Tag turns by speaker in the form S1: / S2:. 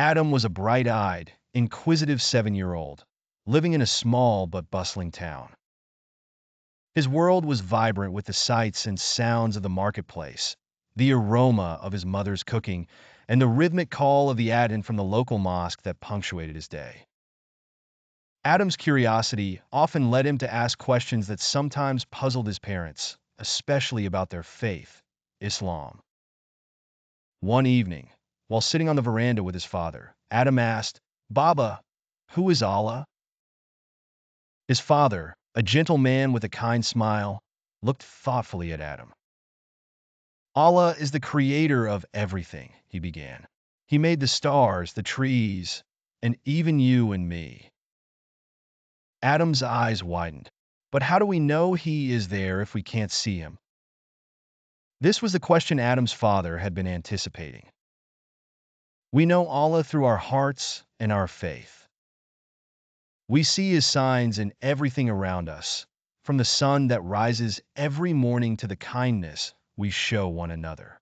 S1: Adam was a bright-eyed, inquisitive 7-year-old, living in a small but bustling town. His world was vibrant with the sights and sounds of the marketplace, the aroma of his mother's cooking, and the rhythmic call of the adhan from the local mosque that punctuated his day. Adam's curiosity often led him to ask questions that sometimes puzzled his parents, especially about their faith, Islam. One evening, while sitting on the veranda with his father, Adam asked, "Baba, who is Allah?" His father, a gentle man with a kind smile, looked thoughtfully at Adam. "Allah is the creator of everything," he began. "He made the stars, the trees, and even you and me." Adam's eyes widened. "But how do we know he is there if we can't see him?" This was the question Adam's father had been anticipating. "We know Allah through our hearts and our faith. We see his signs in everything around us, from the sun that rises every morning to the kindness we show one another."